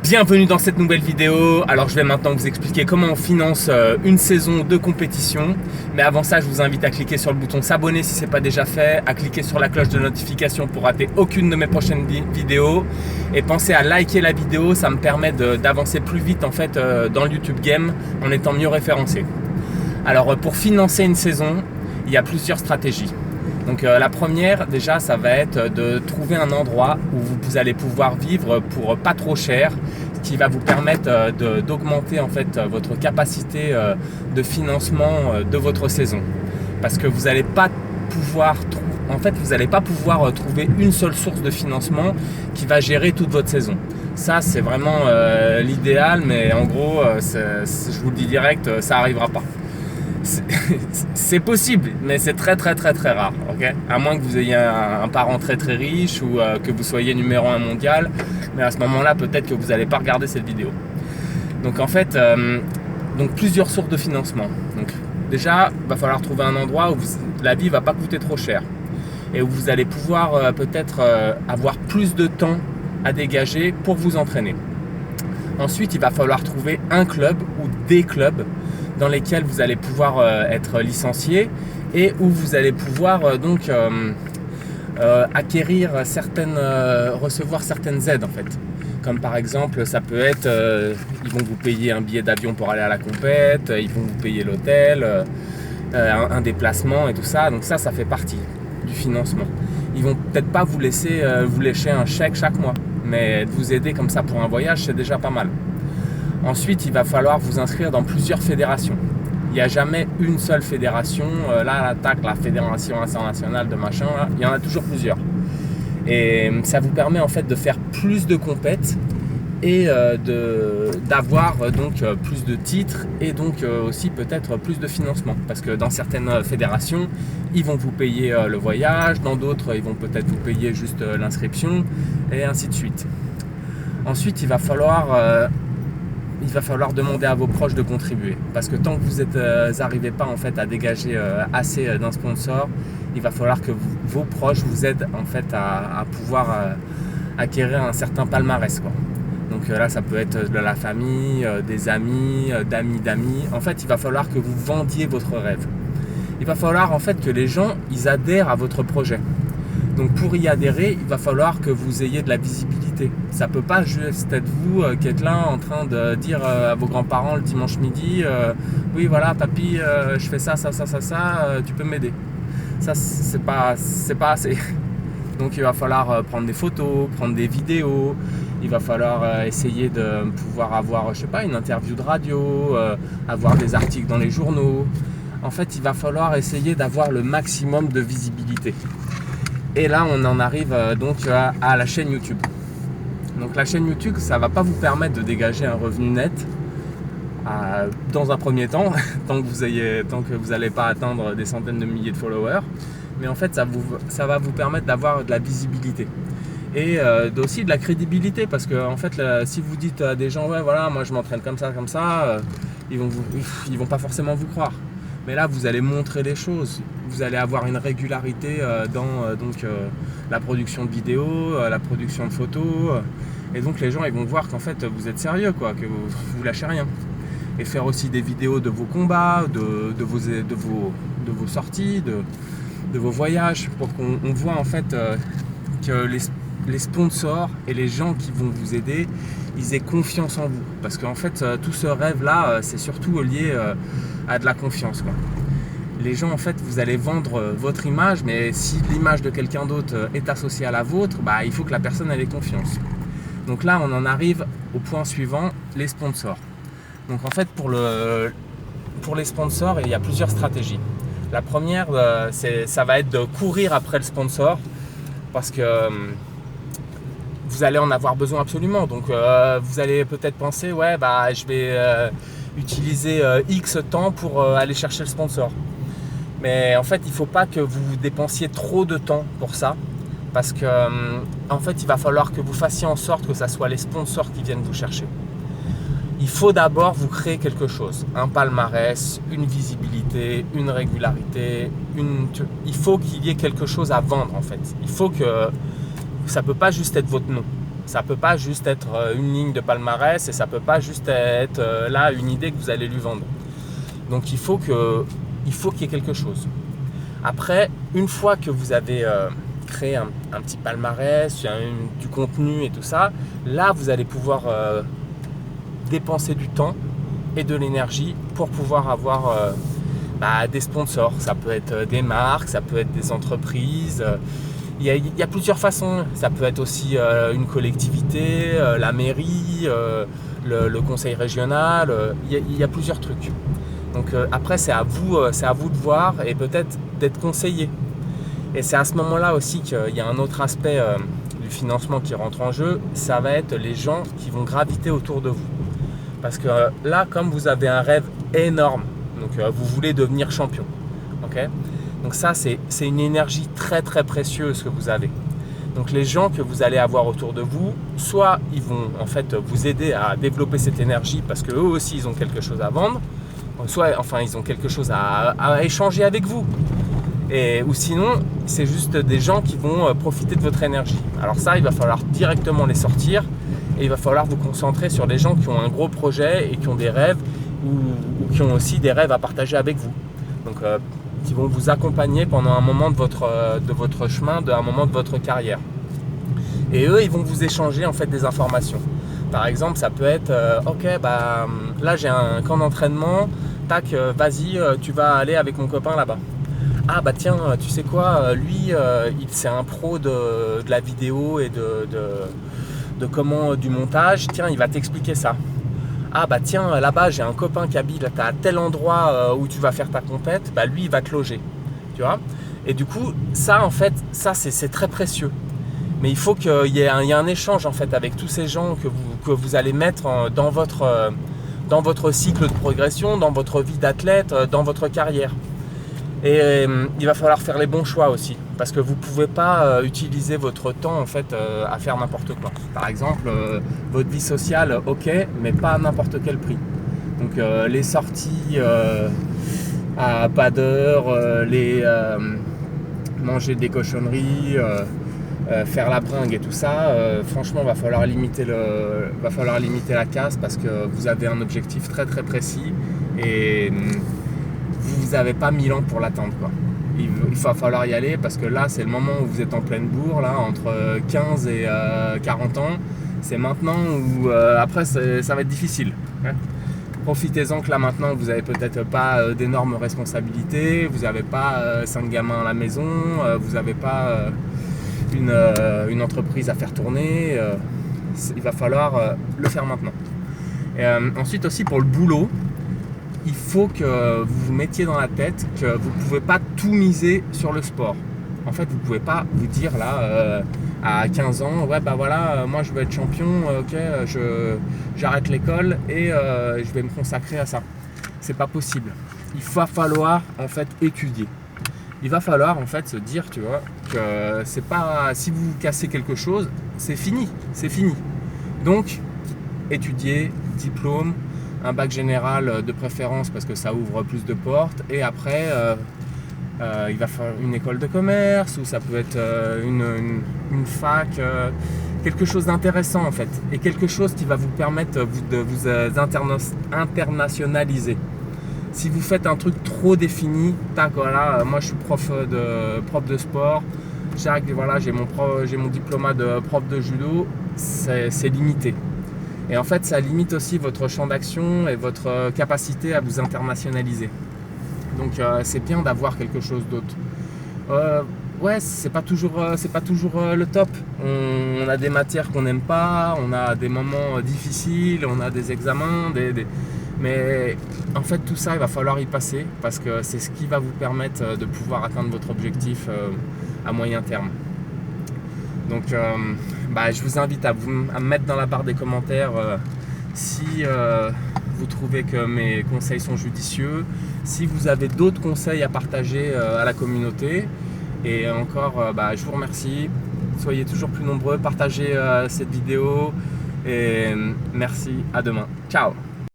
Bienvenue dans cette nouvelle vidéo. Alors je vais maintenant vous expliquer comment on finance une saison de compétition. Mais avant ça, je vous invite à cliquer sur le bouton s'abonner si ce n'est pas déjà fait, à cliquer sur la cloche de notification pour rater aucune de mes prochaines vidéos. Et pensez à liker la vidéo, ça me permet d'avancer plus vite en fait dans le YouTube Game en étant mieux référencé. Alors pour financer une saison, il y a plusieurs stratégies. Donc la première déjà, ça va être de trouver un endroit où vous allez pouvoir vivre pour pas trop cher, ce qui va vous permettre d'augmenter en fait votre capacité de financement de votre saison. Parce que vous n'allez pas pouvoir trouver une seule source de financement qui va gérer toute votre saison. Ça c'est vraiment l'idéal, mais en gros, je vous le dis direct, ça n'arrivera pas. C'est possible, mais c'est très rare, ok? À moins que vous ayez un parent très riche ou que vous soyez numéro 1 mondial, mais à ce moment-là, peut-être que vous n'allez pas regarder cette vidéo. Donc en fait, plusieurs sources de financement. Donc déjà, il va falloir trouver un endroit où la vie ne va pas coûter trop cher et où vous allez pouvoir peut-être avoir plus de temps à dégager pour vous entraîner. Ensuite, il va falloir trouver un club ou des clubs dans lesquels vous allez pouvoir être licencié et où vous allez pouvoir recevoir certaines aides en fait. Comme par exemple, ça peut être, ils vont vous payer un billet d'avion pour aller à la compète, ils vont vous payer l'hôtel, un déplacement et tout ça. Donc ça fait partie du financement. Ils vont peut-être pas vous laisser vous lécher un chèque chaque mois, mais vous aider comme ça pour un voyage, c'est déjà pas mal. Ensuite, il va falloir vous inscrire dans plusieurs fédérations. Il n'y a jamais une seule fédération. La fédération internationale de machin, là, il y en a toujours plusieurs. Et ça vous permet en fait de faire plus de compètes et d'avoir plus de titres et donc aussi peut-être plus de financement. Parce que dans certaines fédérations, ils vont vous payer le voyage, dans d'autres, ils vont peut-être vous payer juste l'inscription et ainsi de suite. Ensuite, il va falloir demander à vos proches de contribuer, parce que tant que vous n'arrivez pas en fait à dégager assez d'un sponsor, il va falloir que vos proches vous aident en fait à pouvoir acquérir un certain palmarès, quoi. Donc là, ça peut être de la famille, des amis, d'amis. En fait, il va falloir que vous vendiez votre rêve. Il va falloir en fait que les gens ils adhèrent à votre projet. Donc pour y adhérer, il va falloir que vous ayez de la visibilité. Ça ne peut pas juste être vous qui êtes là en train de dire à vos grands-parents le dimanche midi oui voilà papy, je fais ça, tu peux m'aider. Ça c'est pas assez. Donc il va falloir prendre des photos, prendre des vidéos. Il va falloir essayer de pouvoir avoir, une interview de radio, avoir des articles dans les journaux. En fait, il va falloir essayer d'avoir le maximum de visibilité. Et là, on en arrive à la chaîne YouTube. Donc la chaîne YouTube, ça ne va pas vous permettre de dégager un revenu net dans un premier temps, tant que vous n'allez pas atteindre des centaines de milliers de followers. Mais en fait, ça va vous permettre d'avoir de la visibilité et aussi de la crédibilité. Parce que en fait, si vous dites à des gens, ouais voilà, moi je m'entraîne comme ça, ils vont pas forcément vous croire. Mais là, vous allez montrer les choses. Vous allez avoir une régularité dans la production de vidéos, la production de photos. Et donc, les gens ils vont voir qu'en fait, vous êtes sérieux, quoi, que vous lâchez rien. Et faire aussi des vidéos de vos combats, de vos sorties, de vos voyages, pour qu'on voit en fait que les sponsors et les gens qui vont vous aider, ils aient confiance en vous. Parce qu'en fait, tout ce rêve-là, c'est surtout lié à de la confiance, quoi. Les gens, en fait, vous allez vendre votre image, mais si l'image de quelqu'un d'autre est associée à la vôtre, il faut que la personne ait confiance. Donc là, on en arrive au point suivant, les sponsors. Donc en fait, pour les sponsors, il y a plusieurs stratégies. La première, ça va être de courir après le sponsor, parce que vous allez en avoir besoin absolument. Donc vous allez peut-être penser, je vais utiliser X temps pour aller chercher le sponsor. Mais en fait, il ne faut pas que vous dépensiez trop de temps pour ça, parce que en fait, il va falloir que vous fassiez en sorte que ce soit les sponsors qui viennent vous chercher. Il faut d'abord vous créer quelque chose, un palmarès, une visibilité, une régularité. Il faut qu'il y ait quelque chose à vendre en fait. Il faut que ça ne peut pas juste être votre nom. Ça ne peut pas juste être une ligne de palmarès et ça ne peut pas juste être là une idée que vous allez lui vendre. Donc il faut qu'il y ait quelque chose. Après, une fois que vous avez créé un petit palmarès, du contenu et tout ça, là vous allez pouvoir dépenser du temps et de l'énergie pour pouvoir avoir des sponsors. Ça peut être des marques, ça peut être des entreprises. Il y a plusieurs façons. Ça peut être aussi une collectivité, la mairie, le conseil régional. Il y a plusieurs trucs. Donc après, c'est à vous de voir et peut-être d'être conseillé. Et c'est à ce moment-là aussi qu'il y a un autre aspect du financement qui rentre en jeu. Ça va être les gens qui vont graviter autour de vous. Parce que là, comme vous avez un rêve énorme, donc vous voulez devenir champion. Okay, donc ça, c'est une énergie très très précieuse que vous avez. Donc les gens que vous allez avoir autour de vous, soit ils vont en fait vous aider à développer cette énergie parce qu'eux aussi ils ont quelque chose à vendre, soit ils ont quelque chose à échanger avec vous. Ou sinon, c'est juste des gens qui vont profiter de votre énergie. Alors ça, il va falloir directement les sortir et il va falloir vous concentrer sur les gens qui ont un gros projet et qui ont des rêves ou qui ont aussi des rêves à partager avec vous. Donc qui vont vous accompagner pendant un moment de votre chemin, un moment de votre carrière. Et eux, ils vont vous échanger en fait des informations. Par exemple, ça peut être là j'ai un camp d'entraînement, tac, vas-y, tu vas aller avec mon copain là-bas. Ah bah tiens, tu sais quoi, lui, c'est un pro de la vidéo et de comment du montage, tiens, il va t'expliquer ça. Ah bah tiens, là-bas j'ai un copain qui habite à tel endroit où tu vas faire ta compète, bah lui il va te loger, tu vois. Et du coup, ça en fait, ça c'est très précieux. Mais il faut qu'il y ait un échange en fait avec tous ces gens que vous allez mettre dans votre cycle de progression, dans votre vie d'athlète, dans votre carrière. Et il va falloir faire les bons choix aussi, parce que vous ne pouvez pas utiliser votre temps en fait à faire n'importe quoi. Par exemple, votre vie sociale, ok, mais pas à n'importe quel prix. Donc les sorties à pas d'heure, manger des cochonneries, faire la bringue et tout ça, franchement, va falloir limiter la casse parce que vous avez un objectif très très précis et vous n'avez pas 1000 ans pour l'atteindre, quoi. Il va falloir y aller parce que là c'est le moment où vous êtes en pleine bourre, là, entre 15 et 40 ans. C'est maintenant où après ça va être difficile, hein. Profitez-en que là maintenant vous n'avez peut-être pas d'énormes responsabilités, vous n'avez pas 5 gamins à la maison, vous n'avez pas une entreprise à faire tourner. Il va falloir le faire maintenant. Et, ensuite aussi pour le boulot, il faut que vous vous mettiez dans la tête que vous ne pouvez pas tout miser sur le sport. En fait, vous ne pouvez pas vous dire là à 15 ans, ouais bah voilà, moi je veux être champion, ok, j'arrête l'école et je vais me consacrer à ça. C'est pas possible. Il va falloir en fait étudier. Il va falloir en fait se dire, tu vois, que c'est pas, si vous cassez quelque chose, c'est fini. Donc, étudier, diplôme, un bac général de préférence parce que ça ouvre plus de portes et après il va falloir une école de commerce ou ça peut être une fac, quelque chose d'intéressant en fait et quelque chose qui va vous permettre de vous internationaliser. Si vous faites un truc trop défini, tac, voilà, moi je suis prof de sport, voilà, j'ai mon diplôme de prof de judo, c'est limité. Et en fait, ça limite aussi votre champ d'action et votre capacité à vous internationaliser. Donc, c'est bien d'avoir quelque chose d'autre. Ouais, c'est pas toujours le top. On a des matières qu'on n'aime pas, on a des moments difficiles, on a des examens, mais en fait, tout ça, il va falloir y passer parce que c'est ce qui va vous permettre de pouvoir atteindre votre objectif à moyen terme. Donc, je vous invite à me mettre dans la barre des commentaires si vous trouvez que mes conseils sont judicieux, si vous avez d'autres conseils à partager à la communauté. Et encore, je vous remercie. Soyez toujours plus nombreux, partagez cette vidéo et merci, à demain. Ciao!